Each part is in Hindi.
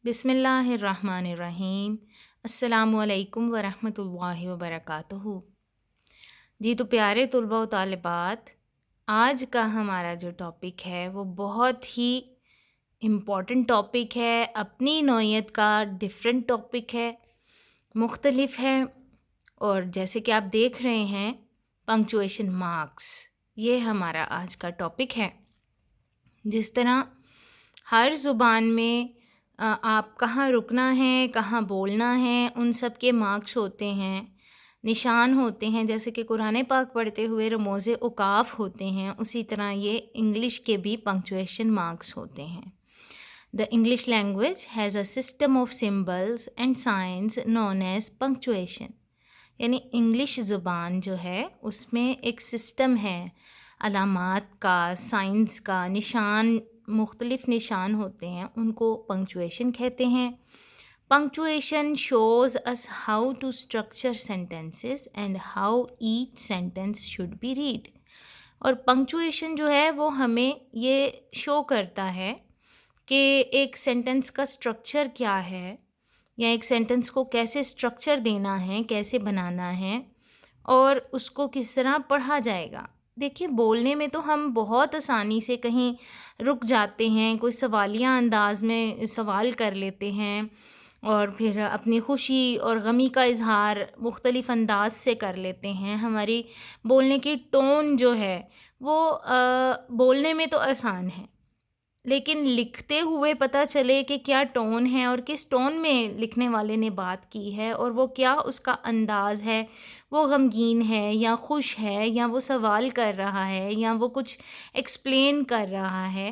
बिस्मिल्लाहिर्रहमानिर्रहीम। अस्सलामुअलैकुम वरहमतुल्लाहि वबरकातुहू। जी तो प्यारे तुलबा व तालिबात, आज का हमारा जो टॉपिक है वो बहुत ही इम्पॉर्टेंट टॉपिक है, अपनी नौइयत का डिफरेंट टॉपिक है, मुख्तलिफ है। और जैसे कि आप देख रहे हैं, पंक्चुएशन मार्क्स, ये हमारा आज का टॉपिक है। जिस तरह हर ज़ुबान में आप कहाँ रुकना है, कहाँ बोलना है, उन सब के मार्क्स होते हैं, निशान होते हैं। जैसे कि कुरान पाक पढ़ते हुए रमोज़े औक़ाफ़ होते हैं, उसी तरह ये इंग्लिश के भी पंक्चुएशन मार्क्स होते हैं। The English language has a system of symbols and science known as punctuation. यानी इंग्लिश ज़ुबान जो है उसमें एक सिस्टम है अलामात का, साइंस का, निशान, मुख्तलिफ़ निशान होते हैं, उनको पंक्चुएशन कहते हैं। Punctuation shows us how to structure sentences and how each sentence should be read. और पंक्चुएशन जो है वो हमें ये शो करता है कि एक सेंटेंस का स्ट्रक्चर क्या है, या एक सेंटेंस को कैसे स्ट्रक्चर देना है, कैसे बनाना है और उसको किस तरह पढ़ा जाएगा। देखिए, बोलने में तो हम बहुत आसानी से कहीं रुक जाते हैं, कोई सवालिया अंदाज में सवाल कर लेते हैं और फिर अपनी खुशी और गमी का इज़हार मुख्तलिफ़ अंदाज से कर लेते हैं। हमारी बोलने की टोन जो है वो बोलने में तो आसान है, लेकिन लिखते हुए पता चले कि क्या टोन है और किस टोन में लिखने वाले ने बात की है और वो क्या उसका अंदाज़ है, वो गमगीन है या खुश है या वो सवाल कर रहा है या वो कुछ एक्सप्लेन कर रहा है।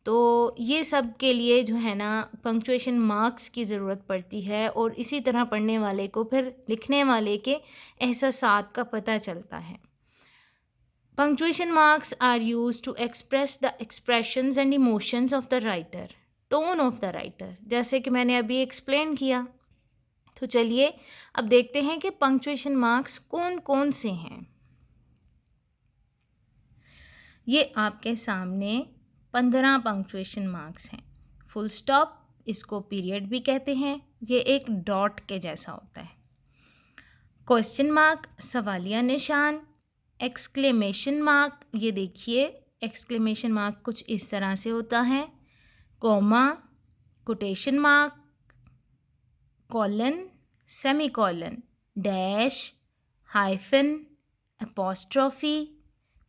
तो ये सब के लिए जो है ना पंक्चुएशन मार्क्स की ज़रूरत पड़ती है, और इसी तरह पढ़ने वाले को फिर लिखने वाले के एहसासात का पता चलता है। Punctuation marks are used to express the expressions and emotions of the writer, tone of the writer, जैसे कि मैंने अभी एक्सप्लेन किया। तो चलिए अब देखते हैं कि पंक्चुएशन मार्क्स कौन कौन से हैं। ये आपके सामने 15 पंक्चुएशन मार्क्स हैं। फुल स्टॉप, इसको पीरियड भी कहते हैं, ये एक डॉट के जैसा होता है। क्वेश्चन मार्क, सवालिया निशान। एक्सक्लेमेशन मार्क, ये देखिए एक्सक्लेमेशन मार्क कुछ इस तरह से होता है। Comma, quotation mark, colon, semi colon, dash, hyphen, apostrophe,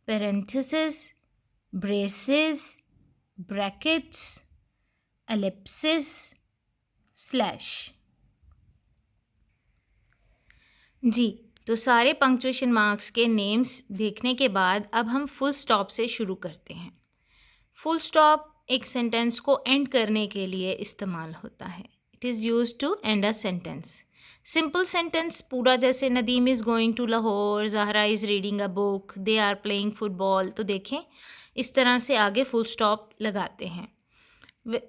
parenthesis, braces, brackets, ellipsis, slash. जी, तो सारे पंक्चुएशन मार्क्स के नेम्स देखने के बाद अब हम फुल स्टॉप से शुरू करते हैं। फुल स्टॉप एक सेंटेंस को एंड करने के लिए इस्तेमाल होता है। It is used to end a sentence. Simple sentence पूरा, जैसे Nadeem is going to Lahore, Zahra is reading a book, they are playing football. तो देखें, इस तरह से आगे फुल स्टॉप लगाते हैं।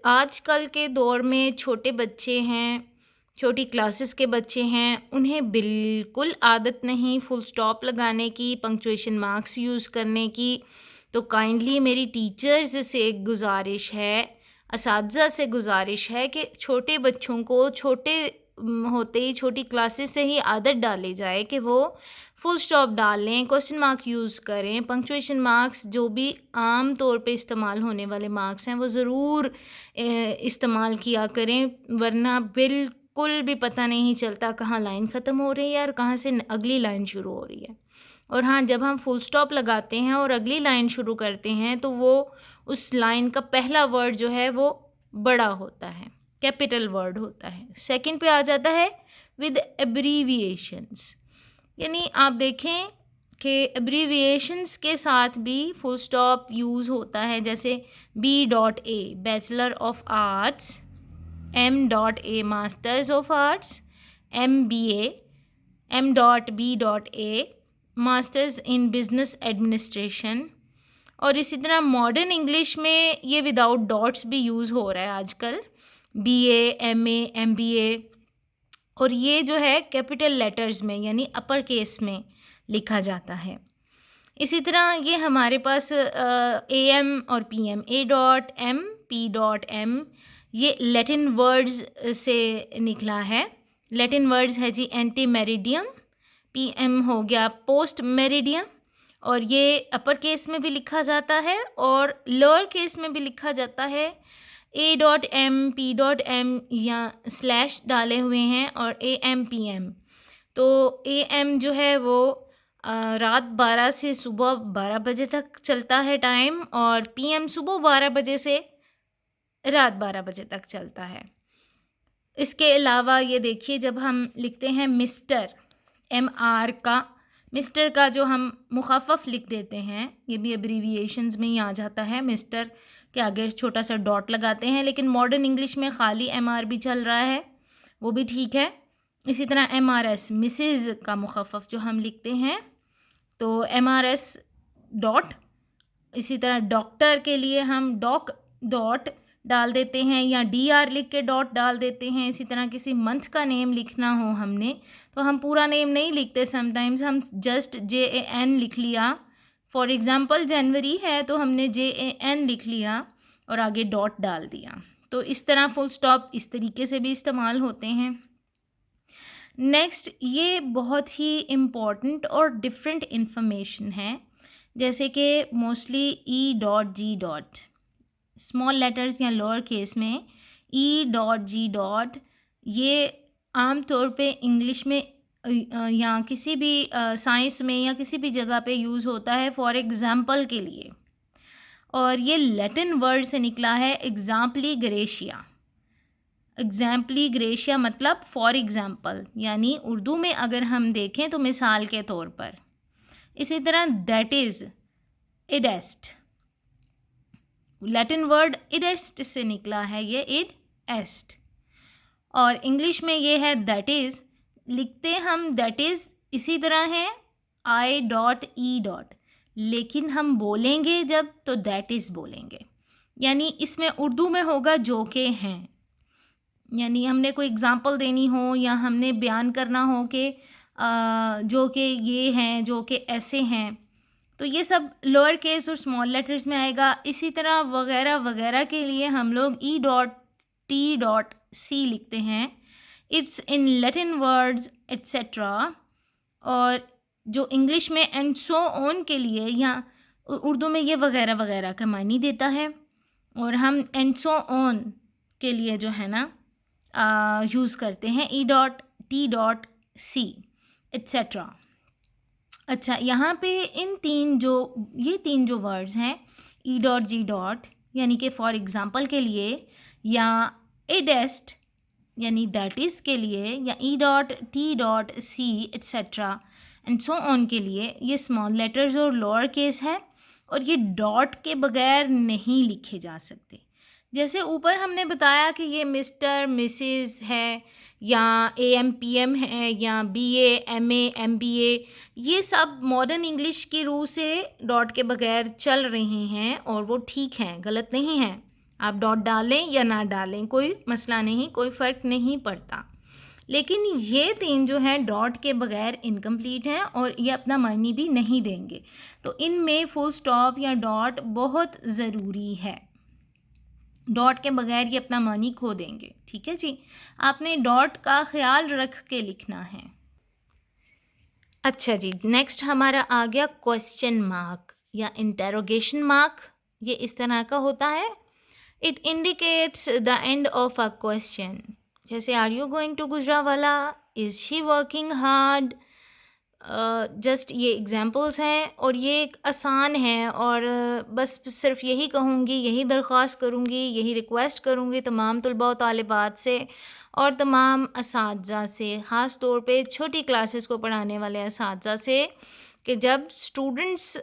आजकल के दौर में छोटे बच्चे हैं, छोटी क्लासेस के बच्चे हैं, उन्हें बिल्कुल आदत नहीं फुल स्टॉप लगाने की, पंक्चुएशन मार्क्स यूज़ करने की। तो काइंडली मेरी टीचर्स से एक गुजारिश है, असातिज़ा से गुजारिश है कि छोटे बच्चों को छोटे होते ही छोटी क्लासेस से ही आदत डाली जाए कि वो फुल स्टॉप डाल लें, क्वेश्चन मार्क यूज़ करें। पंक्चुएशन मार्क्स जो भी आम तौर पे इस्तेमाल होने वाले मार्क्स हैं वो ज़रूर इस्तेमाल किया करें, वरना बिल्कुल भी पता नहीं चलता कहाँ लाइन ख़त्म हो रही है और कहाँ से अगली लाइन शुरू हो रही है। और हाँ, जब हम फुल स्टॉप लगाते हैं और अगली लाइन शुरू करते हैं तो वो उस लाइन का पहला वर्ड जो है वो बड़ा होता है, कैपिटल वर्ड होता है। सेकंड पे आ जाता है विद एब्रीविएशंस, यानी आप देखें कि एब्रीविएशंस के साथ भी फुल स्टॉप यूज़ होता है। जैसे B.A bachelor of arts, M.A masters of arts, MBA, M.B.A masters in business administration. और इसी तरह मॉडर्न इंग्लिश में ये विदाउट डॉट्स भी यूज़ हो रहा है आजकल, BA, MA, MBA। और ये जो है कैपिटल लेटर्स में यानी अपर केस में लिखा जाता है। इसी तरह ये हमारे पास AM और PM, A.M, P.M, ये लैटिन वर्ड्स से निकला है। लैटिन वर्ड्स है जी एंटी मेरिडियम, पीएम हो गया पोस्ट मेरिडियम, और ये अपर केस में भी लिखा जाता है और लोअर केस में भी लिखा जाता है। A.M, P.M या स्लैश डाले हुए हैं, और AM PM। तो AM जो है वो रात 12 से सुबह 12 बजे तक चलता है टाइम, और PM सुबह 12 बजे से रात 12 बजे तक चलता है। इसके अलावा ये देखिए, जब हम लिखते हैं मिस्टर, MR का, मिस्टर का जो हम मुखफ़फ़ लिख देते हैं, ये भी एब्रीविएशंस में ही आ जाता है। मिस्टर के आगे छोटा सा डॉट लगाते हैं, लेकिन मॉडर्न इंग्लिश में खाली MR भी चल रहा है, वो भी ठीक है। इसी तरह MRS, मिसेज़ का मुखफ़फ़ जो हम लिखते हैं, तो MRS डॉट। इसी तरह डॉक्टर के लिए हम डॉक डॉट डाल देते हैं, या DR लिख के डॉट डाल देते हैं। इसी तरह किसी मंथ का नेम लिखना हो हमने, तो हम पूरा नेम नहीं लिखते, समटाइम्स हम जस्ट JAN लिख लिया। फॉर एग्ज़ाम्पल जनवरी है तो हमने JAN लिख लिया और आगे डॉट डाल दिया। तो इस तरह फुल स्टॉप इस तरीके से भी इस्तेमाल होते हैं। नेक्स्ट, ये बहुत ही इम्पॉर्टेंट और डिफरेंट इंफॉर्मेशन है, जैसे कि मोस्टली E.G. स्मॉल लेटर्स या लोअर केस में E.G. ये आम तौर पे इंग्लिश में या किसी भी साइंस में या किसी भी जगह पे यूज़ होता है फॉर एग्ज़ाम्पल के लिए, और ये लैटिन वर्ड से निकला है एग्जाम्पली ग्रेशिया। एग्जाम्पली ग्रेशिया मतलब फॉर एग्ज़ाम्पल, यानी उर्दू में अगर हम देखें तो मिसाल के तौर पर। इसी तरह दैट इज़, इडेस्ट, लैटिन वर्ड इडेस्ट से निकला है ये, इड एस्ट, और इंग्लिश में ये है दैट इज़। लिखते हम दैट इज़ इसी तरह है I.E. लेकिन हम बोलेंगे जब तो दैट इज़ बोलेंगे, यानी इसमें उर्दू में होगा जो के हैं, यानी हमने कोई एग्ज़ाम्पल देनी हो या हमने बयान करना हो कि जो कि ये हैं, जो कि ऐसे हैं, तो ये सब लोअर केस और स्मॉल लेटर्स में आएगा। इसी तरह वगैरह वगैरह के लिए हम लोग E.T.C लिखते हैं, it's in Latin words etcetera. और जो इंग्लिश में एंड सो ऑन के लिए या उर्दू में ये वगैरह वगैरह का मानी देता है, और हम एंड सो ऑन के लिए जो है ना यूज़ करते हैं E.T.C एट्सेट्रा। अच्छा, यहाँ पे ये तीन जो वर्ड्स हैं E.G. यानी कि फॉर एग्ज़ाम्पल के लिए, या इडेस्ट यानी दैट इज़ के लिए, या E.T.C etcetera and so on के लिए, ये स्मॉल लेटर्स और लोअर केस है, और ये डॉट के बगैर नहीं लिखे जा सकते। जैसे ऊपर हमने बताया कि ये मिस्टर, मिसेस है, या AM PM है, या BA, MA, MBA, ये सब मॉडर्न इंग्लिश की रूह से डॉट के बगैर चल रहे हैं, और वो ठीक हैं, गलत नहीं हैं। आप डॉट डालें या ना डालें, कोई मसला नहीं, कोई फ़र्क नहीं पड़ता। लेकिन ये तीन जो हैं डॉट के बगैर इनकम्प्लीट हैं, और ये अपना मायने भी नहीं देंगे, तो इनमें फुल स्टॉप या डॉट बहुत ज़रूरी है। डॉट के बगैर ये अपना मानी खो देंगे। ठीक है जी, आपने डॉट का ख्याल रख के लिखना है। अच्छा जी, नेक्स्ट हमारा आ गया क्वेश्चन मार्क या इंटेरोगेशन मार्क। ये इस तरह का होता है, it indicates the end of a question. जैसे are you going to Gujranwala, is she working hard, just ये एग्जांपल्स हैं, और ये एक आसान है, और बस सिर्फ यही कहूँगी, यही दरख्वास्त करूँगी, यही रिक्वेस्ट करूँगी तमाम तलबा व तालिबात से और तमाम असातिज़ा से, ख़ास तौर पे छोटी क्लासेस को पढ़ाने वाले असातिज़ा से, कि जब स्टूडेंट्स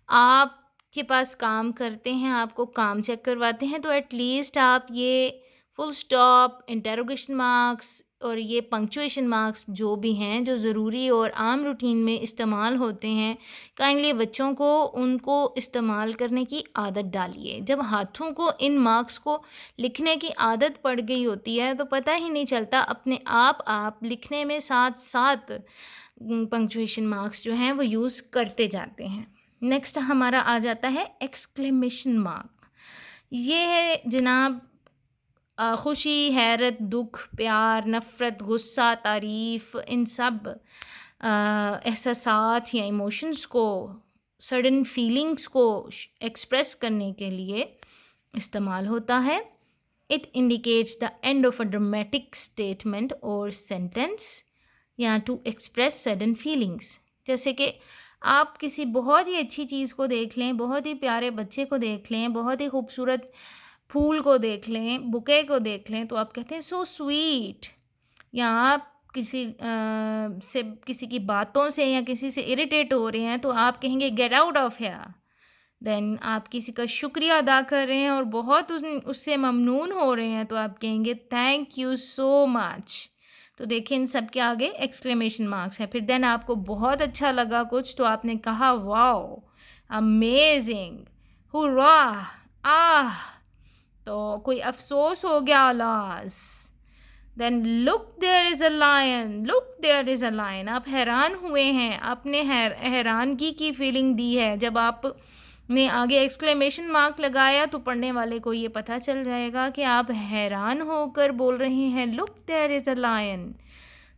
आपके पास काम करते हैं, आपको काम चेक करवाते हैं, तो एटलीस्ट आप ये फुल स्टॉप, इंटरोगेशन मार्क्स और ये पंक्चुएशन मार्क्स जो भी हैं, जो ज़रूरी और आम रूटीन में इस्तेमाल होते हैं, काइंडली बच्चों को उनको इस्तेमाल करने की आदत डालिए। जब हाथों को इन मार्क्स को लिखने की आदत पड़ गई होती है, तो पता ही नहीं चलता, अपने आप लिखने में साथ साथ पंक्चुएशन मार्क्स जो हैं वो यूज़ करते जाते हैं। नेक्स्ट हमारा आ जाता है एक्सक्लेमेशन मार्क। ये है जनाब खुशी, हैरत, दुख, प्यार, नफ़रत, गुस्सा, तारीफ़, इन सब एहसासात या इमोशंस को, सडन फीलिंग्स को एक्सप्रेस करने के लिए इस्तेमाल होता है। It indicates the end of a dramatic statement और सेंटेंस या टू एक्सप्रेस सडन फीलिंग्स। जैसे कि आप किसी बहुत ही अच्छी चीज़ को देख लें, बहुत ही प्यारे बच्चे को देख लें, बहुत ही खूबसूरत फूल को देख लें, बुके को देख लें, तो आप कहते हैं सो स्वीट। या आप से किसी की बातों से या किसी से इरिटेट हो रहे हैं तो आप कहेंगे get out of here. Then आप किसी का शुक्रिया अदा कर रहे हैं और बहुत उससे ममनून हो रहे हैं तो आप कहेंगे थैंक यू सो मच। तो देखिए इन सब के आगे एक्सक्लेमेशन मार्क्स है। फिर देन आपको बहुत अच्छा लगा कुछ तो आपने कहा वाओ, अमेजिंग, हुर्रा, आह। तो कोई अफसोस हो गया alas. Then look there is a lion, look there is a lion, आप हैरान हुए हैं, आपने हैरानगी की फीलिंग दी है। जब आपने आगे एक्सक्लेमेशन मार्क लगाया तो पढ़ने वाले को ये पता चल जाएगा कि आप हैरान होकर बोल रहे हैं look there is a lion.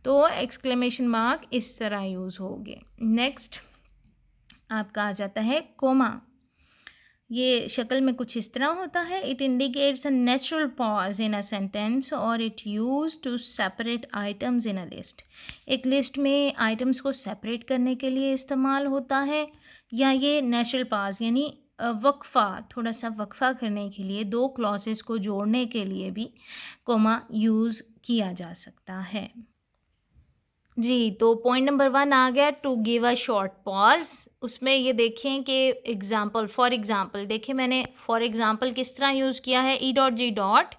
तो एक्सक्लेमेशन मार्क इस तरह यूज़ होंगे। नेक्स्ट आपका आ जाता है कोमा। ये शक्ल में कुछ इस तरह होता है। It indicates a natural pause in a sentence और it use to separate items in a list. एक लिस्ट में आइटम्स को सेपरेट करने के लिए इस्तेमाल होता है, या ये नेचुरल पॉज यानी वक्फ़ा, थोड़ा सा वक्फ़ा करने के लिए, दो क्लॉजेस को जोड़ने के लिए भी कोमा यूज़ किया जा सकता है। जी, तो पॉइंट नंबर 1 आ गया to give a short pause. उसमें ये देखें कि फॉर एग्ज़ाम्पल देखिए मैंने फॉर एग्ज़ाम्पल किस तरह यूज़ किया है ई डॉट जी डॉट।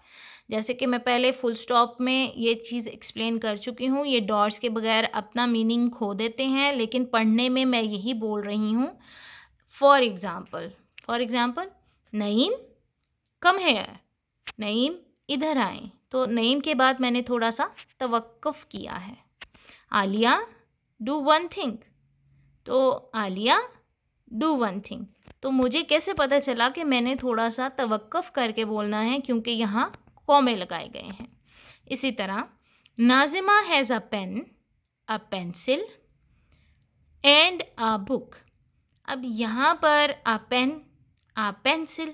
जैसे कि मैं पहले फुल स्टॉप में ये चीज़ एक्सप्लेन कर चुकी हूँ, ये डॉट्स के बगैर अपना मीनिंग खो देते हैं, लेकिन पढ़ने में मैं यही बोल रही हूँ। For example Naeem come here, Naeem इधर आएँ। तो नईम के बाद मैंने थोड़ा सा तवक्कुफ़ किया है। आलिया डू वन थिंग, तो आलिया डू वन थिंग। तो मुझे कैसे पता चला कि मैंने थोड़ा सा तवक्कुफ़ करके बोलना है, क्योंकि यहाँ कॉमे लगाए गए हैं। इसी तरह Nazima has a pen, a pencil and a book. अब यहाँ पर a pen, a pencil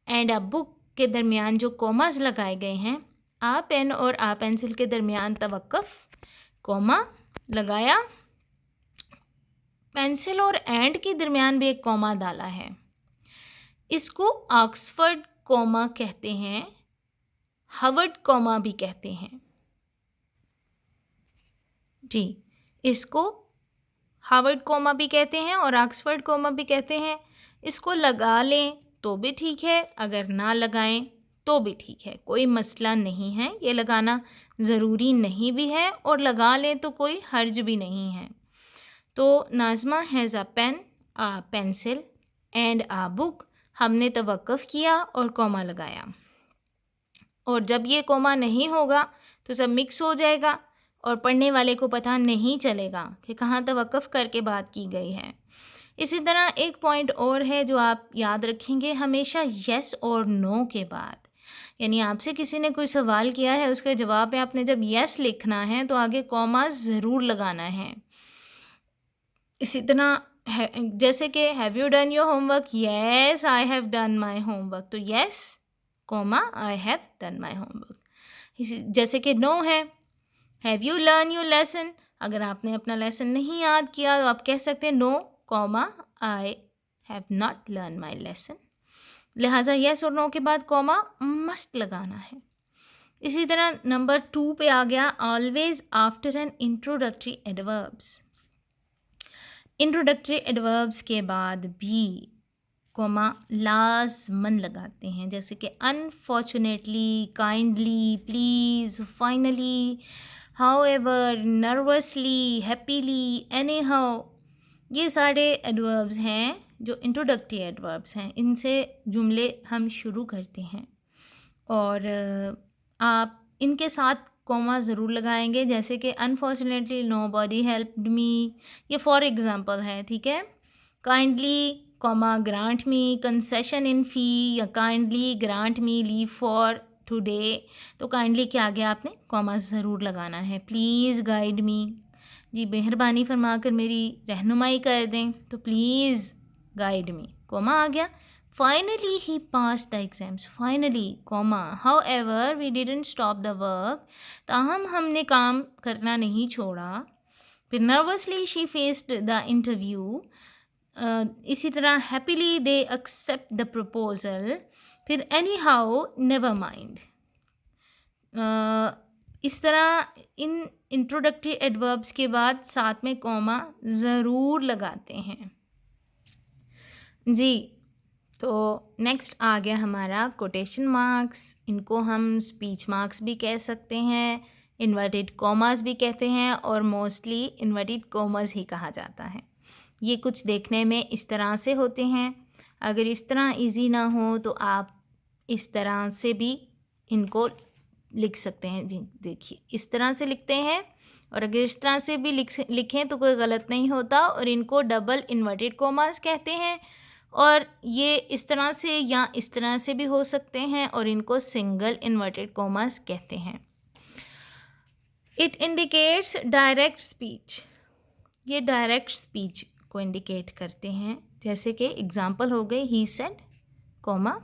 and a book के दरमियान जो कॉमास लगाए गए हैं, आ पेन और आ पेंसिल के दरमियान तवक्कुफ़, कॉमा लगाया, पेंसिल और एंड के दरमियान भी एक कॉमा डाला है। इसको ऑक्सफोर्ड कॉमा कहते हैं, हार्वर्ड कॉमा भी कहते हैं। जी, इसको हार्वर्ड कॉमा भी कहते हैं और ऑक्सफोर्ड कॉमा भी कहते हैं। इसको लगा लें तो भी ठीक है, अगर ना लगाएं तो भी ठीक है, कोई मसला नहीं है। ये लगाना ज़रूरी नहीं भी है और लगा लें तो कोई हर्ज भी नहीं है। तो Nazma has a pen, a pencil and a book, हमने तवक्कुफ़ किया और कॉमा लगाया। और जब ये कॉमा नहीं होगा तो सब मिक्स हो जाएगा और पढ़ने वाले को पता नहीं चलेगा कि कहाँ तवक्कुफ़ करके बात की गई है। इसी तरह एक पॉइंट और है जो आप याद रखेंगे, हमेशा येस और नो के बाद, यानी आपसे किसी ने कोई सवाल किया है, उसके जवाब में आपने जब येस लिखना है तो आगे कॉमा ज़रूर लगाना है। इसी तरह जैसे कि have you done your homework, yes I have done my homework, तो yes comma I have done my homework. जैसे कि नो है, have you learn your lesson, अगर आपने अपना लेसन नहीं याद किया तो आप कह सकते हैं no comma I have not learn my lesson. लिहाजा येस और नो के बाद कॉमा मस्ट लगाना है। इसी तरह नंबर 2 पे आ गया always after N introductory adverbs. Introductory adverbs के बाद भी कॉमा लाज़मन लगाते हैं, जैसे कि unfortunately, kindly, please, finally, however, nervously, happily, any how. ये सारे एडवर्ब्स हैं जो इंट्रोडक्टरी एडवर्ब्स हैं, इनसे जुमले हम शुरू करते हैं और आप इनके साथ कॉमा ज़रूर लगाएंगे। जैसे कि अनफॉर्चुनेटली नोबॉडी हेल्प्ड मी, ये फॉर एग्ज़ाम्पल है, ठीक है। Kindly comma grant me concession in fee, या kindly grant me leave for today, तो काइंडली क्या आ गया, आपने कॉमा ज़रूर लगाना है। प्लीज़ गाइड मी, जी मेहरबानी फरमा कर मेरी रहनुमाई कर दें, तो प्लीज़ गाइड मी, कॉमा आ गया। Finally he pass the exams, finally comma, however we didn't stop the work, ताहम हमने काम करना नहीं छोड़ा। फिर nervously she faced the interview, इसी तरह happily they accept the proposal, फिर एनी हाउ नेवर माइंड। इस तरह इन इंट्रोडक्टरी एडवर्ब्स के बाद साथ में कॉमा ज़रूर लगाते हैं जी। तो नेक्स्ट आ गया हमारा कोटेशन मार्क्स। इनको हम स्पीच मार्क्स भी कह सकते हैं, इन्वर्टेड कॉमास भी कहते हैं, और मोस्टली इन्वर्टेड कॉमास ही कहा जाता है। ये कुछ देखने में इस तरह से होते हैं। अगर इस तरह इजी ना हो तो आप इस तरह से भी इनको लिख सकते हैं जी। देखिए इस तरह से लिखते हैं, और अगर इस तरह से भी लिखें तो कोई गलत नहीं होता, और इनको डबल इन्वर्टेड कॉमास कहते हैं। और ये इस तरह से या इस तरह से भी हो सकते हैं, और इनको सिंगल इन्वर्टेड कॉमास कहते हैं। इट इंडिकेट्स डायरेक्ट स्पीच, ये डायरेक्ट स्पीच को इंडिकेट करते हैं। जैसे कि एग्जांपल हो गए, he said comma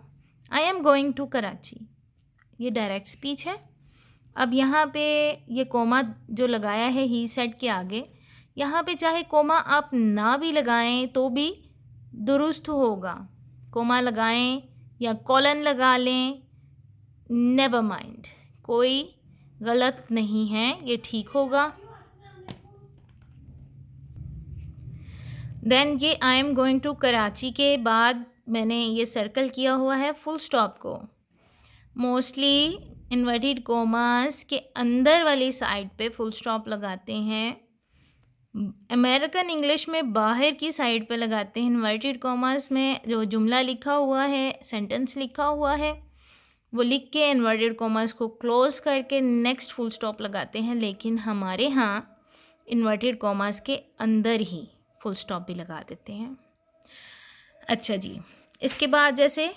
I am going to Karachi, ये डायरेक्ट स्पीच है। अब यहाँ पे ये कॉमा जो लगाया है ही सेड के आगे, यहाँ पे चाहे कॉमा आप ना भी लगाएं तो भी दुरुस्त होगा। कॉमा लगाएं या कॉलन लगा लें, नेवर माइंड, कोई गलत नहीं है, ये ठीक होगा। देन ये I am going to Karachi के बाद मैंने ये सर्कल किया हुआ है फुल स्टॉप को। मोस्टली इन्वर्टेड कॉमास के अंदर वाली साइड पे फुल स्टॉप लगाते हैं। अमेरिकन इंग्लिश में बाहर की साइड पे लगाते हैं। इन्वर्टेड कॉमास में जो जुमला लिखा हुआ है, सेंटेंस लिखा हुआ है, वो लिख के इन्वर्टेड कॉमास को क्लोज करके नेक्स्ट फुल स्टॉप लगाते हैं। लेकिन हमारे यहाँ इन्वर्टेड कॉमास के अंदर ही फुल स्टॉप भी लगा देते हैं। अच्छा जी, इसके बाद जैसे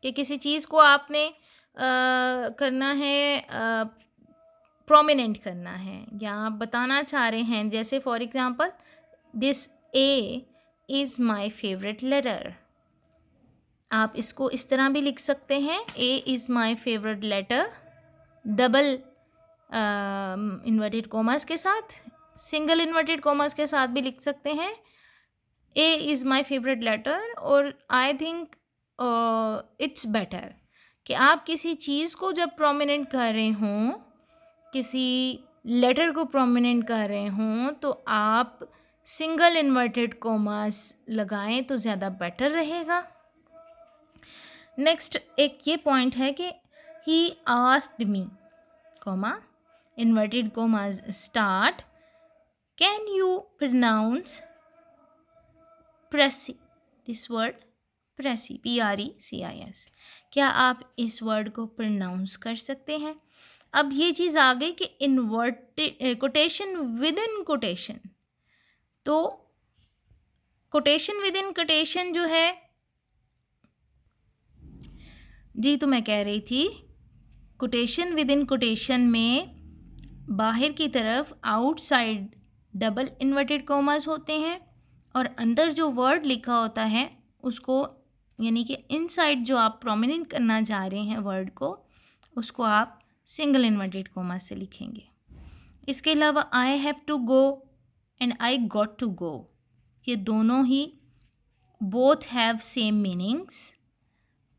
कि किसी चीज़ को आपने करना है, प्रोमिनेंट करना है, या आप बताना चाह रहे हैं, जैसे for example this A is my favourite letter, आप इसको इस तरह भी लिख सकते हैं, A is my favourite letter, double inverted commas के साथ, सिंगल इन्वर्टेड कॉमास के साथ भी लिख सकते हैं, A is my favourite letter. और आई थिंक इट्स बेटर कि आप किसी चीज़ को जब प्रोमिनेंट कर रहे हों, किसी लेटर को प्रोमिनेंट कर रहे हों, तो आप सिंगल इन्वर्टेड कॉमास लगाएं तो ज़्यादा बेटर रहेगा। नेक्स्ट एक ये पॉइंट है कि he asked me, comma inverted commas start, can you pronounce precis, this word precis, PRECIS, क्या आप इस वर्ड को प्रोनाउंस कर सकते हैं। अब ये चीज़ आ गई कि inverted quotation with in quotation, तो कोटेशन विद इन कोटेशन जो है जी, तो मैं कह रही थी कोटेशन विद इन कोटेशन में बाहर की तरफ आउटसाइड डबल इन्वर्टेड कॉमास होते हैं, और अंदर जो वर्ड लिखा होता है उसको, यानी कि इनसाइड जो आप प्रोमिनेंट करना चाह रहे हैं वर्ड को, उसको आप सिंगल इन्वर्टेड कॉमास से लिखेंगे। इसके अलावा I have to go and I got to go, ये दोनों ही बोथ हैव सेम मीनिंग्स,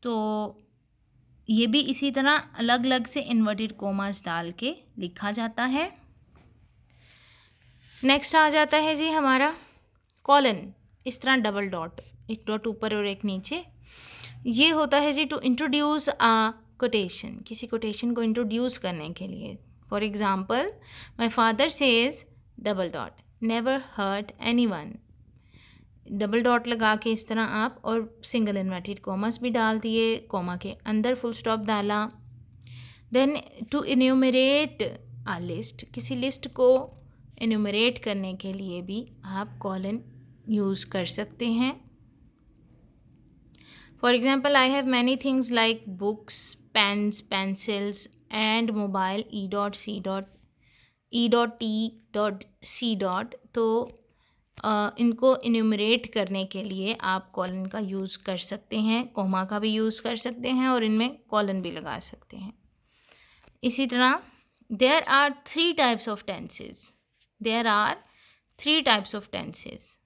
तो ये भी इसी तरह अलग अलग से इन्वर्टेड कॉमास डाल के लिखा जाता है। नेक्स्ट आ जाता है जी हमारा कॉलन, इस तरह डबल डॉट, एक डॉट ऊपर और एक नीचे, ये होता है जी टू इंट्रोड्यूस अ कोटेशन, किसी कोटेशन को इंट्रोड्यूस करने के लिए। For example my father says double dot never hurt anyone, double dot लगा के इस तरह आप, और सिंगल इन्वर्टेड कॉमास भी डाल दिए, कॉमा के अंदर फुल स्टॉप डाला। Then to enumerate a list, किसी लिस्ट को इन्यूमरेट करने के लिए भी आप कॉलन यूज़ कर सकते हैं। For example I have many things like books, pens, pencils and mobile e.t.c. तो इनको इन्यूमरेट करने के लिए आप कॉलन का यूज़ कर सकते हैं, कोमा का भी यूज़ कर सकते हैं और इनमें कॉलन भी लगा सकते हैं। इसी तरह there are three types of tenses. There are three types of tenses.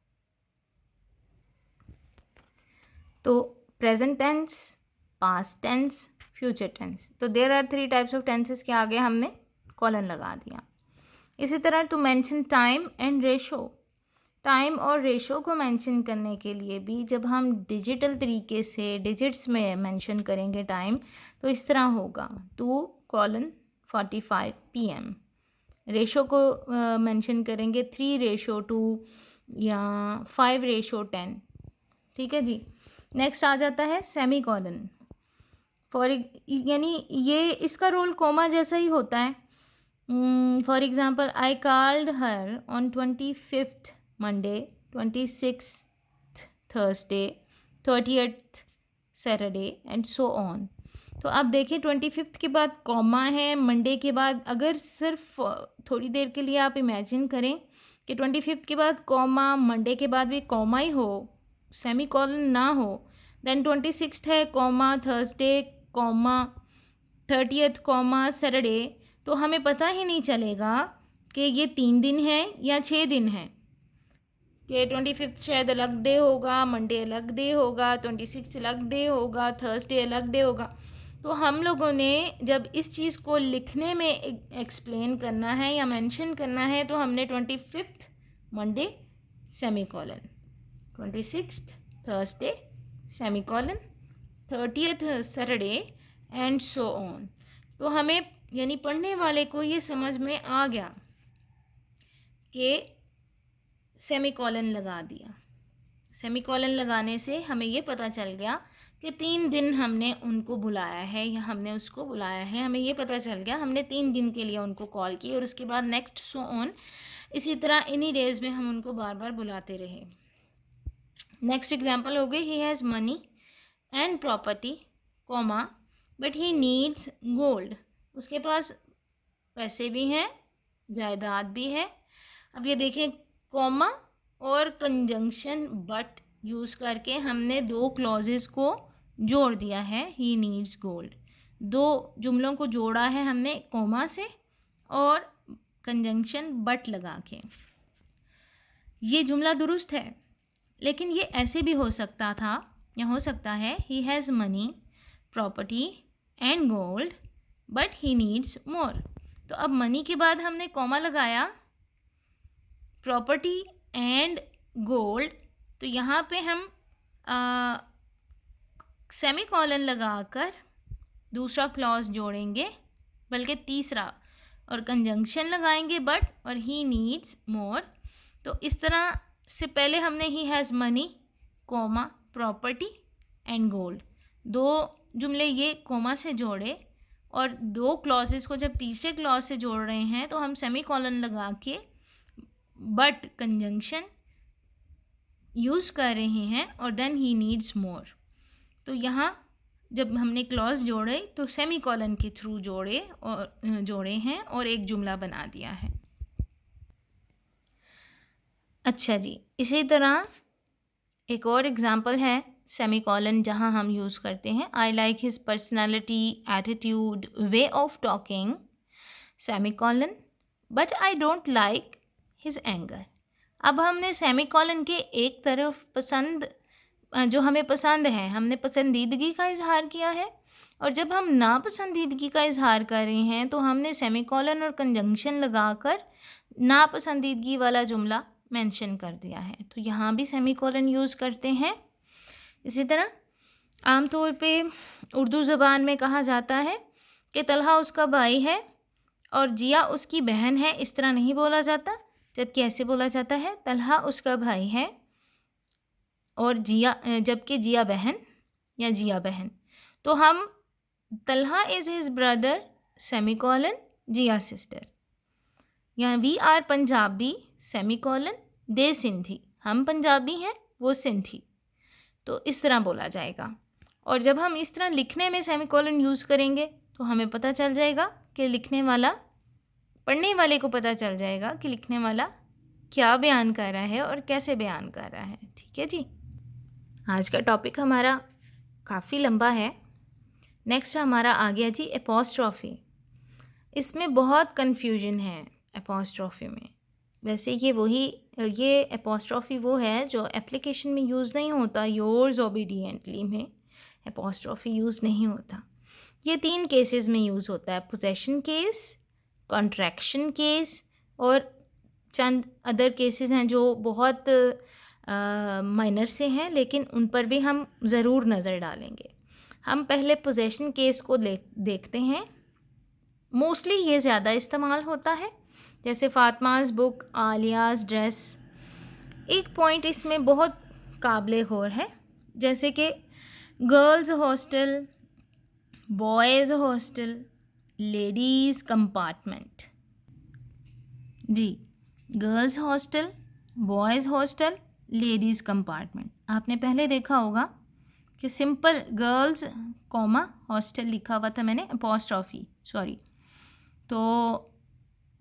तो present tense, past tense, future tense. तो there are three types of tenses के आगे हमने कॉलन लगा दिया। इसी तरह to mention time and ratio. Time और रेशो को मेंशन करने के लिए भी जब हम डिजिटल तरीके से डिजिट्स में मेंशन करेंगे टाइम, तो इस तरह होगा 2:45 PM। रेशो को मेंशन करेंगे 3:2 या 5:10। ठीक है जी। नेक्स्ट आ जाता है सेमी कॉलन। यानी ये इसका रोल कोमा जैसा ही होता है। For example, I called her on 25th Monday, 26th Thursday, 30th Saturday and so on. तो अब देखिए 25th के बाद कॉमा है, मंडे के बाद अगर सिर्फ थोड़ी देर के लिए आप इमेजिन करें कि 25th के बाद कॉमा, मंडे के बाद भी कॉमा ही हो, सेमी कॉलन ना हो, देन 26th है comma, Thursday comma, 30th comma, Saturday, तो हमें पता ही नहीं चलेगा कि ये 3 दिन है या 6 दिन है, कि 25th शायद अलग डे होगा, मंडे अलग डे होगा, 26th अलग डे होगा, थर्सडे अलग डे होगा। तो हम लोगों ने जब इस चीज़ को लिखने में एक्सप्लेन करना है या मेंशन करना है, तो हमने 25th Monday semi colon, 26th Thursday semi colon, 30th Saturday and so on. तो हमें यानी पढ़ने वाले को ये समझ में आ गया कि सेमी कॉलन लगा दिया। सेमी कॉलन लगाने से हमें ये पता चल गया कि 3 दिन हमने उनको बुलाया है या हमने उसको बुलाया है। हमें ये पता चल गया हमने 3 दिन के लिए उनको कॉल की और उसके बाद नेक्स्ट सो ऑन। इसी तरह इन्हीं डेज में हम उनको बार बार बुलाते रहे। नेक्स्ट एग्जाम्पल हो गई, he has money and property comma but he needs gold. उसके पास पैसे भी हैं, जायदाद भी है। अब ये देखें, कॉमा और कंजंक्शन बट यूज़ करके हमने 2 क्लॉजेस को जोड़ दिया है, ही नीड्स गोल्ड। 2 जुमलों को जोड़ा है हमने कॉमा से और कंजंक्शन बट लगा के। ये जुमला दुरुस्त है, लेकिन ये ऐसे भी हो सकता था या हो सकता है, he has money, property and gold but he needs more. तो अब मनी के बाद हमने कॉमा लगाया, प्रॉपर्टी एंड गोल्ड, तो यहाँ पे हम सेमी कॉलन लगाकर दूसरा क्लॉज जोड़ेंगे, बल्कि तीसरा, और कंजंक्शन लगाएंगे बट और ही नीड्स मोर। तो इस तरह से पहले हमने he has money comma property and gold, 2 जुमले ये कॉमा से जोड़े और 2 क्लॉजेस को जब तीसरे क्लॉज से जोड़ रहे हैं तो हम सेमी कॉलन लगा के बट कंजंक्शन यूज़ कर रहे हैं और देन ही नीड्स मोर। तो यहाँ जब हमने क्लॉज जोड़े तो सेमी कॉलन के थ्रू जोड़े हैं और एक जुमला बना दिया है। अच्छा जी, इसी तरह एक और एग्ज़ाम्पल है सेमी कॉलन जहाँ हम यूज़ करते हैं, I like his personality, attitude, way of talking, semi colon, but I don't like his anger. अब हमने सेमी कॉलन के एक तरफ जो हमें पसंद है, हमने पसंदीदगी का इजहार किया है, और जब हम नापसंदीदगी का इजहार कर रहे हैं तो हमने सेमी कॉलन और कंजंक्शन लगाकर नापसंदीदगी वाला जुमला मेंशन कर दिया है। तो यहाँ भी सेमी कॉलन यूज़ करते हैं। इसी तरह आमतौर पे उर्दू ज़बान में कहा जाता है कि तलहा उसका भाई है और जिया उसकी बहन है। इस तरह नहीं बोला जाता, जबकि ऐसे बोला जाता है, तलहा उसका भाई है और जिया, जबकि जिया बहन या जिया बहन। तो हम Talha is his brother semi colon Zia sister, या we are Punjabi semi colon they Sindhi, हम पंजाबी हैं वो सिंधी। तो इस तरह बोला जाएगा। और जब हम इस तरह लिखने में सेमीकोलन यूज़ करेंगे तो हमें पता चल जाएगा कि लिखने वाला, पढ़ने वाले को पता चल जाएगा कि लिखने वाला क्या बयान कर रहा है और कैसे बयान कर रहा है। ठीक है जी। आज का टॉपिक हमारा काफ़ी लंबा है। नेक्स्ट हमारा आ गया जी एपोस्ट्रॉफी। इसमें बहुत कन्फ्यूजन है एपोस्ट्रॉफी में। वैसे ये एपोस्ट्रॉफी वो है जो एप्लीकेशन में यूज़ नहीं होता, योर्स ओबीडिएंटली में एपोस्ट्रॉफी यूज़ नहीं होता। ये 3 केसेस में यूज़ होता है, पोजेशन केस, कॉन्ट्रैक्शन केस और चंद अदर केसेस हैं जो बहुत माइनर से हैं, लेकिन उन पर भी हम ज़रूर नज़र डालेंगे। हम पहले पोजेशन केस को देखते हैं। मोस्टली ये ज़्यादा इस्तेमाल होता है, जैसे फ़ातिमा's बुक, आलिया's ड्रेस। एक पॉइंट इसमें बहुत काबिले गौर है, जैसे कि girls hostel, boys hostel, ladies compartment. जी, girls hostel, boys hostel, ladies compartment. आपने पहले देखा होगा कि सिंपल गर्ल्स कॉमा हॉस्टल लिखा हुआ था मैंने, एपोस्ट्रॉफी सॉरी। तो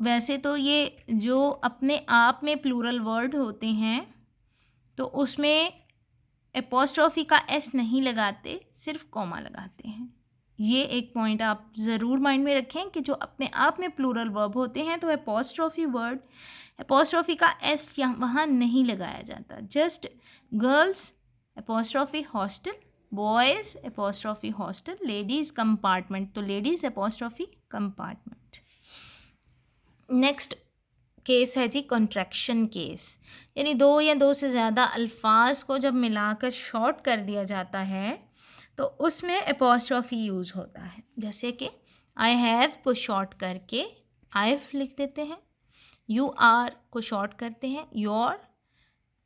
वैसे तो ये जो अपने आप में प्लूरल वर्ड होते हैं तो उसमें एपोस्ट्रॉफी का एस नहीं लगाते, सिर्फ कॉमा लगाते हैं। ये एक पॉइंट आप ज़रूर माइंड में रखें कि जो अपने आप में प्लूरल वर्ब होते हैं तो एपोस्ट्रॉफी का एस वहाँ नहीं लगाया जाता। Just girls apostrophe hostel, boys apostrophe hostel, ladies compartment तो ladies apostrophe compartment. Next case है जी कॉन्ट्रैक्शन केस, यानी 2 या 2 से ज़्यादा अल्फाज को जब मिलाकर शॉर्ट कर दिया जाता है तो उसमें एपोस्ट्रॉफी यूज़ होता है। जैसे कि आई हैव को शॉर्ट करके आईव लिख देते हैं, यू आर को शॉर्ट करते हैं योर,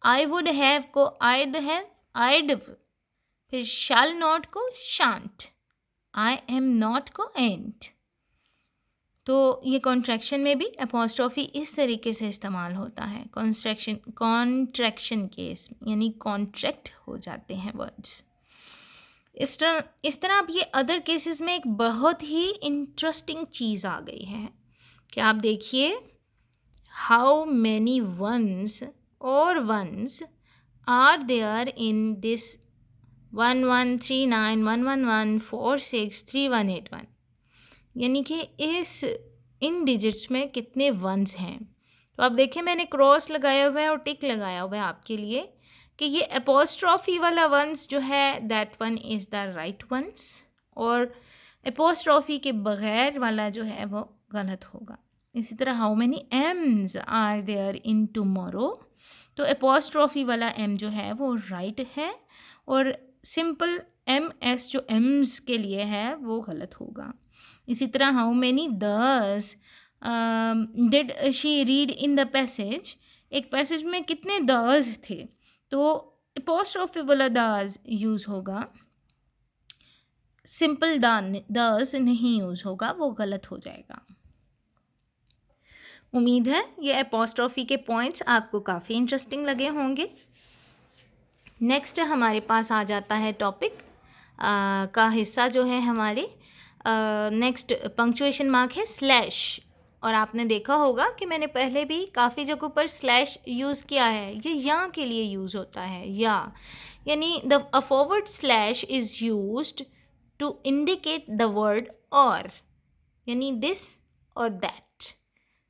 आई वुड हैव को आइड हैव आइड, फिर शैल नॉट को शांट, आई एम नॉट को एंट। तो ये कॉन्ट्रैक्शन में भी एपोस्ट्रॉफी इस तरीके से इस्तेमाल होता है। कॉन्ट्रैक्शन केस यानी कॉन्ट्रैक्ट हो जाते हैं वर्ड्स। इस तरह अब ये अदर केसेस में एक बहुत ही इंटरेस्टिंग चीज़ आ गई है कि आप देखिए, हाउ मैनी वंस और ones are there in this 113911146318 यानी कि इन डिजिट्स में कितने वंस हैं। तो आप देखिए मैंने क्रॉस लगाया हुआ है और टिक लगाया हुआ है आपके लिए कि ये एपोस्ट्रॉफी वाला वंस जो है that one is the right ones, और एपोस्ट्रॉफी के बगैर वाला जो है वो गलत होगा। इसी तरह how many M's are there in tomorrow, तो एपोस्ट्रॉफी वाला एम जो है वो राइट है और सिंपल एम एस जो एम्स के लिए है वो गलत होगा। इसी तरह हाउ मैनी दस did she read in the passage, एक पैसेज में कितने दस थे, तो एपोस्ट्रॉफी वाला दस यूज़ होगा, सिंपल दस नहीं यूज़ होगा, वो गलत हो जाएगा। उम्मीद है ये एपोस्ट्रॉफी के पॉइंट्स आपको काफ़ी इंटरेस्टिंग लगे होंगे। नेक्स्ट हमारे पास आ जाता है टॉपिक का हिस्सा जो है हमारे नेक्स्ट पंक्चुएशन मार्क है स्लैश। और आपने देखा होगा कि मैंने पहले भी काफ़ी जगहों पर स्लैश यूज़ किया है। ये या के लिए यूज़ होता है, या यानी a forward slash is used to indicate the word और, यानी दिस और दैट।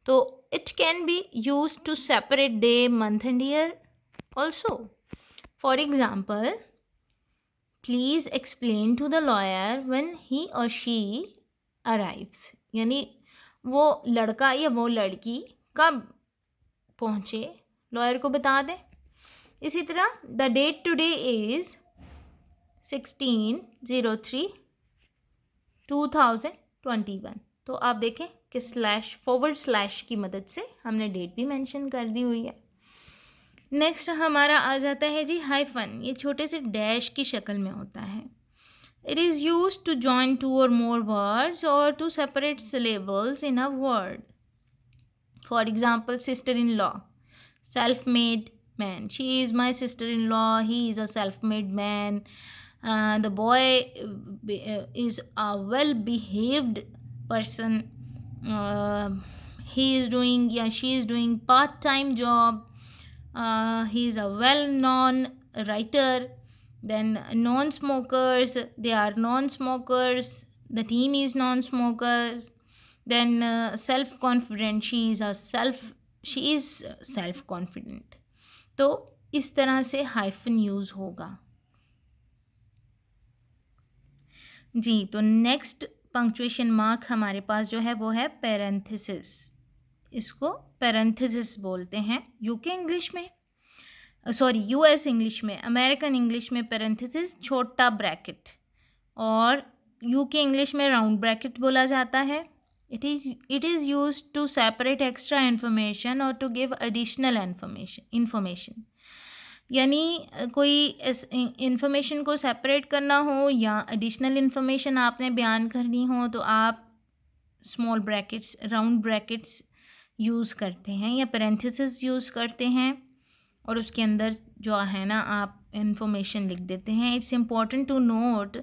तो it can be use to separate day, month and year also. For example, please explain to the lawyer when he और शी अराइव्स, यानी वो लड़का या वो लड़की कब पहुँचे लॉयर को बता दें। इसी तरह द डेट टुडे इज़ 16/03/2021। तो आप देखें कि स्लैश, फॉरवर्ड स्लैश की मदद से हमने डेट भी मेंशन कर दी हुई है। नेक्स्ट हमारा आ जाता है जी हाइफन। ये छोटे से डैश की शक्ल में होता है। It is use to join 2 और मोर वर्ड्स और to separate syllables in a word. For example, sister in law, self made man, she is my sister in law, he is a self made man, the boy is a well behaved person. uh, he is doing, yeah, she is doing part time job. He is a well known writer. Then non smokers, they are non smokers, the team is non smokers. Then self confident, she is self confident. तो इस तरह से हाइफन यूज़ होगा। जी, तो नेक्स्ट पंक्चुएशन मार्क हमारे पास जो है वो है पैरेंथेसिस। इसको पैरेंथेसिस बोलते हैं यूके इंग्लिश में, सॉरी यूएस इंग्लिश में, अमेरिकन इंग्लिश में पैरेंथेसिस छोटा ब्रैकेट, और यूके इंग्लिश में राउंड ब्रैकेट बोला जाता है। It is used to separate extra information और टू गिव एडिशनल इन्फॉर्मेशन। यानी कोई इन्फॉर्मेशन को सेपरेट करना हो या एडिशनल इन्फॉर्मेशन आपने बयान करनी हो तो आप small brackets, round brackets use करते हैं या पैरेंथेसिस यूज़ करते हैं, और उसके अंदर जो है ना आप इन्फॉर्मेशन लिख देते हैं। It's important to note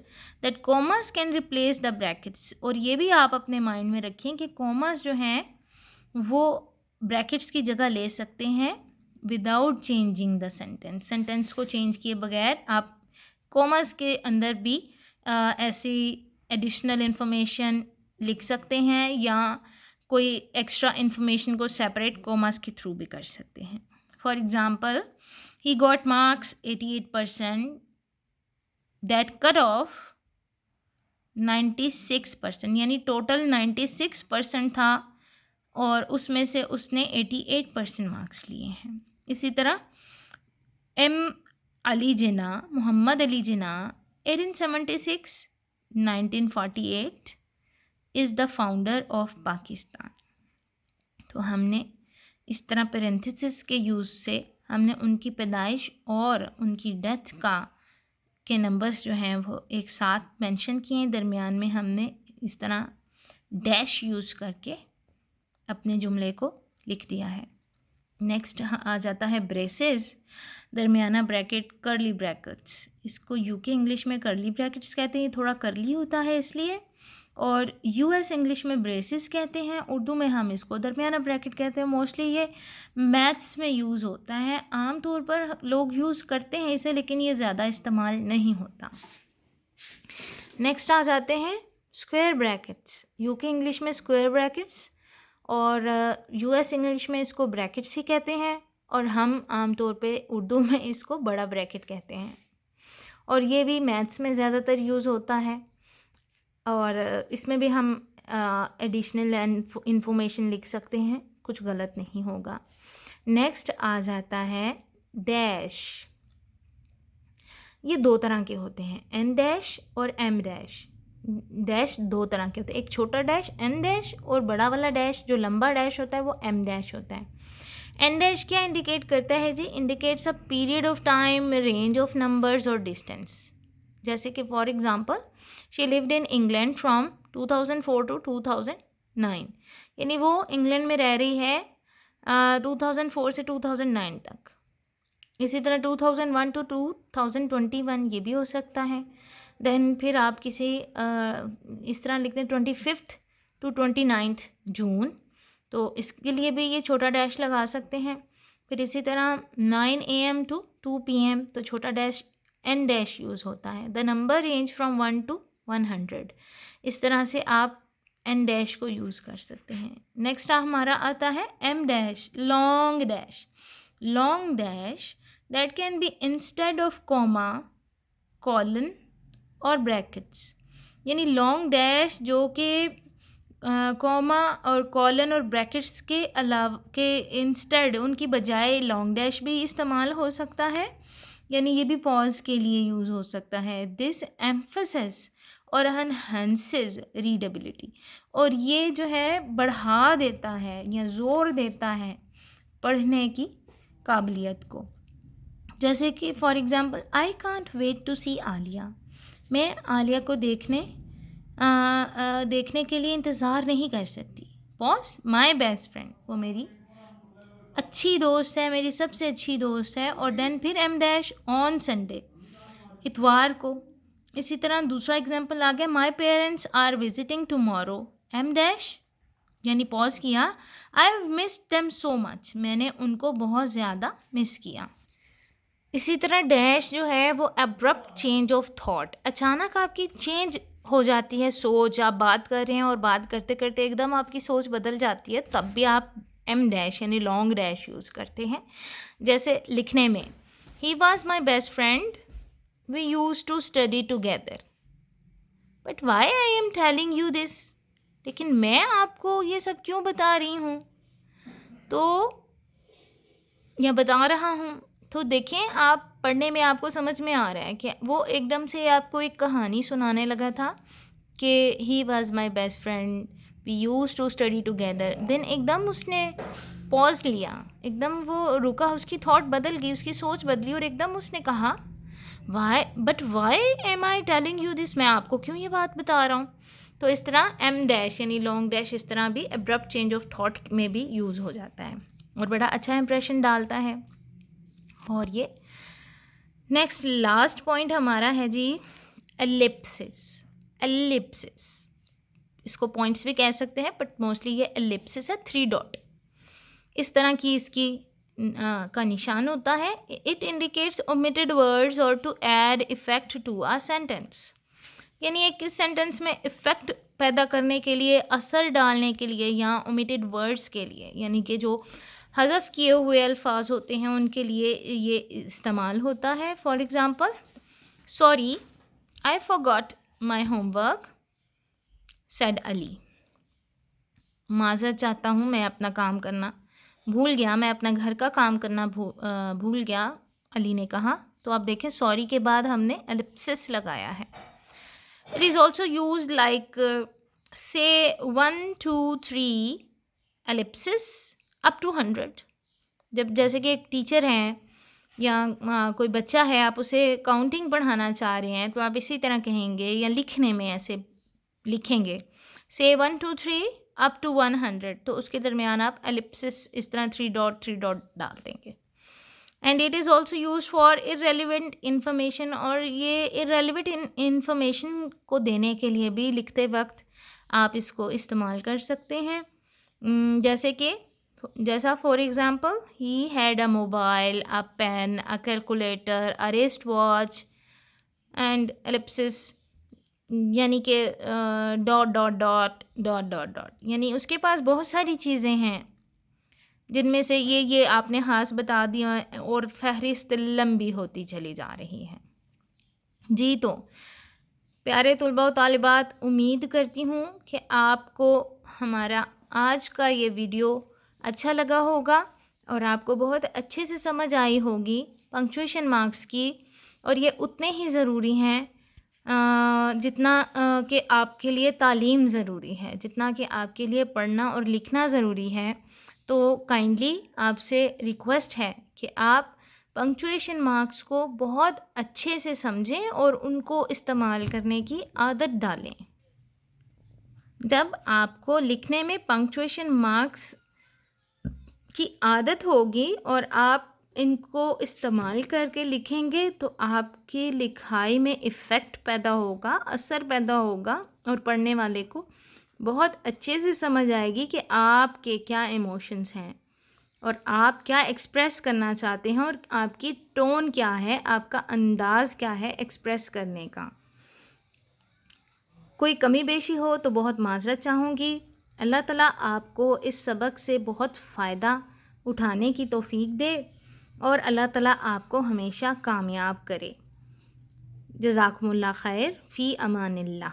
that commas can replace the brackets, और ये भी आप अपने माइंड में रखें कि कॉमर्स जो हैं वो ब्रैकेट्स की जगह ले सकते हैं without changing the sentence. Sentence को चेंज किए बगैर आप कॉमर्स के अंदर भी ऐसी एडिशनल इन्फॉर्मेशन लिख सकते हैं या कोई एक्स्ट्रा इन्फॉर्मेशन को सेपरेट कॉमर्स के थ्रू भी कर सकते हैं। For example, he got marks 88%, that cut off 96%, यानी टोटल 96% था और उसमें से उसने 88% मार्क्स लिए हैं। इसी तरह मोहम्मद अली जिना 1876 1948 is the founder of Pakistan. तो हमने इस तरह पैरेंथेसिस के यूज़ से हमने उनकी पैदाइश और उनकी डेथ के नंबर्स जो हैं वो एक साथ मेंशन किए हैं। दरमियान में हमने इस तरह डैश यूज़ करके अपने जुमले को लिख दिया है। नेक्स्ट आ जाता है ब्रेसेस, दरमियाना ब्रैकेट, करली ब्रैकेट्स। इसको यूके इंग्लिश में करली ब्रैकेट्स कहते हैं, थोड़ा करली होता है इसलिए, और यूएस इंग्लिश में ब्रेसेस कहते हैं। उर्दू में हम इसको दरमियाना ब्रैकेट कहते हैं। मोस्टली ये मैथ्स में यूज़ होता है, आम तौर पर लोग यूज़ करते हैं इसे, लेकिन ये ज़्यादा इस्तेमाल नहीं होता। नेक्स्ट आ जाते हैं स्क्वायर ब्रैकेट्स। यूके इंग्लिश में स्क्वायर ब्रैकेट्स और यूएस इंग्लिश में इसको ब्रैकेट्स ही कहते हैं, और हम आम तौर पे उर्दू में इसको बड़ा ब्रैकेट कहते हैं, और ये भी मैथ्स में ज़्यादातर यूज़ होता है, और इसमें भी हम एडिशनल इन्फॉर्मेशन लिख सकते हैं, कुछ गलत नहीं होगा। नेक्स्ट आ जाता है डैश। ये दो तरह के होते हैं, एन डैश और एम डैश। डैश दो तरह के होते हैं, एक छोटा डैश एन डैश और बड़ा वाला डैश जो लंबा डैश होता है वो एम डैश होता है। एन डैश क्या इंडिकेट करता है जी? Indicates a period of time, range of numbers और डिस्टेंस। जैसे कि for example, she lived in England from 2004 to 2009, यानी वो इंग्लैंड में रह रही है 2004 से 2009 तक। इसी तरह 2001 टू 2021 ये भी हो सकता है। देन फिर आप किसी इस तरह लिखते हैं 25 टू 29 जून, तो इसके लिए भी ये छोटा डैश लगा सकते हैं। फिर इसी तरह 9 AM टू 2 PM, तो छोटा डैश एन डैश यूज़ होता है। The number range from 1 to 100, इस तरह से आप एन डैश को यूज़ कर सकते हैं। नेक्स्ट हमारा आता है em dash, long dash. Long dash that can be instead of comma, colon और ब्रैकेट्स, यानी लॉन्ग डैश जो कि कॉमा और कॉलन और ब्रैकेट्स के अलावा के इंस्टेड, उनकी बजाय लॉन्ग डैश भी इस्तेमाल हो सकता है, यानी ये भी पॉज के लिए यूज़ हो सकता है। दिस एम्फेसिस और एनहांसेस रीडेबिलिटी, और ये जो है बढ़ा देता है या ज़ोर देता है पढ़ने की काबिलियत को। जैसे कि for example, I can't wait to see Aliya, मैं आलिया को देखने के लिए इंतज़ार नहीं कर सकती। पॉज, माई बेस्ट फ्रेंड, वो मेरी अच्छी दोस्त है, मेरी सबसे अच्छी दोस्त है। और देन फिर एम डैश, ऑन संडे, इतवार को, इसी तरह दूसरा एग्जाम्पल आ गया, my parents are visiting tomorrow em dash, यानी पॉज किया, I have missed them so much, मैंने उनको बहुत ज़्यादा मिस किया। इसी तरह डैश जो है वो अब्रप्ट चेंज ऑफ थॉट, अचानक आपकी चेंज हो जाती है सोच, आप बात कर रहे हैं और बात करते करते एकदम आपकी सोच बदल जाती है, तब भी आप एम डैश यानी लॉन्ग डैश यूज़ करते हैं। जैसे लिखने में, he was my best friend, we use to study together, but why I am telling you this, लेकिन मैं आपको ये सब क्यों बता रही हूँ, तो या बता रहा हूँ। तो देखें, आप पढ़ने में आपको समझ में आ रहा है कि वो एकदम से आपको एक कहानी सुनाने लगा था कि he was my best friend, we use to study together, then एकदम उसने पॉज लिया, एकदम वो रुका, उसकी थॉट बदल गई, उसकी सोच बदली और एकदम उसने कहा why am I telling you this, मैं आपको क्यों ये बात बता रहा हूँ। तो इस तरह एम डैश यानी लॉन्ग डैश इस तरह भी अब्रप्ट चेंज ऑफ थॉट में भी यूज़ हो जाता है और बड़ा अच्छा इंप्रेशन डालता है। और ये नेक्स्ट लास्ट पॉइंट हमारा है जी एलिप्सिस। एलिप्सिस, इसको पॉइंट्स भी कह सकते हैं बट मोस्टली ये एलिप्सिस है, 3 डॉट इस तरह की इसकी का निशान होता है। इट इंडिकेट्स ओमिटेड वर्ड्स और to add effect to a sentence, यानी एक इस सेंटेंस में इफेक्ट पैदा करने के लिए, असर डालने के लिए या ओमिटेड वर्ड्स के लिए, यानी कि जो हज़फ किए हुए अल्फाज होते हैं उनके लिए ये इस्तेमाल होता है। For example, sorry I forgot my homework said Ali, माज़रत चाहता हूँ, मैं अपना काम करना भूल गया, मैं अपना घर का काम करना भूल गया, अली ने कहा। तो आप देखें, सॉरी के बाद हमने एलिप्सिस लगाया है। It is also use like से 1 2 3 एलिप्सिस अप टू 100। जब जैसे कि एक टीचर हैं या कोई बच्चा है, आप उसे काउंटिंग पढ़ाना चाह रहे हैं, तो आप इसी तरह कहेंगे या लिखने में ऐसे लिखेंगे, से 1 2 3 अप टू 100, तो उसके दरमियान आप एलिप्सिस इस तरह 3 डॉट डाल देंगे। And it is also use for irrelevant information, और ये इरेलीवेंट इन्फॉर्मेशन को देने के लिए भी लिखते वक्त आप इसको इस्तेमाल कर सकते हैं। जैसा for example, he had a mobile, a pen, a calculator, a wrist watch and ellipsis, यानी कि dot dot dot dot dot dot, यानी उसके पास बहुत सारी चीज़ें हैं जिनमें से ये आपने ख़ास बता दिया और फहरिस्त लंबी होती चली जा रही है जी। तो प्यारे तुलबा व तालिबात, उम्मीद करती हूँ कि आपको हमारा आज का ये वीडियो अच्छा लगा होगा और आपको बहुत अच्छे से समझ आई होगी पंक्चुएशन मार्क्स की, और ये उतने ही ज़रूरी हैं जितना कि आपके लिए तालीम ज़रूरी है, जितना कि आपके लिए पढ़ना और लिखना ज़रूरी है। तो काइंडली आपसे रिक्वेस्ट है कि आप पंक्चुएशन मार्क्स को बहुत अच्छे से समझें और उनको इस्तेमाल करने की आदत डालें। जब आपको लिखने में पंक्चुएशन मार्क्स की आदत होगी और आप इनको इस्तेमाल करके लिखेंगे तो आपकी लिखाई में इफ़ेक्ट पैदा होगा, असर पैदा होगा और पढ़ने वाले को बहुत अच्छे से समझ आएगी कि आपके क्या इमोशंस हैं और आप क्या एक्सप्रेस करना चाहते हैं और आपकी टोन क्या है, आपका अंदाज़ क्या है एक्सप्रेस करने का। कोई कमी बेशी हो तो बहुत माज़रत चाहूँगी। अल्लाह ताला आपको इस सबक से बहुत फ़ायदा उठाने की तौफ़ीक दे और अल्लाह ताला आपको हमेशा कामयाब करे। जज़ाकुमुल्लाह खैर, फ़ी अमानिल्लाह।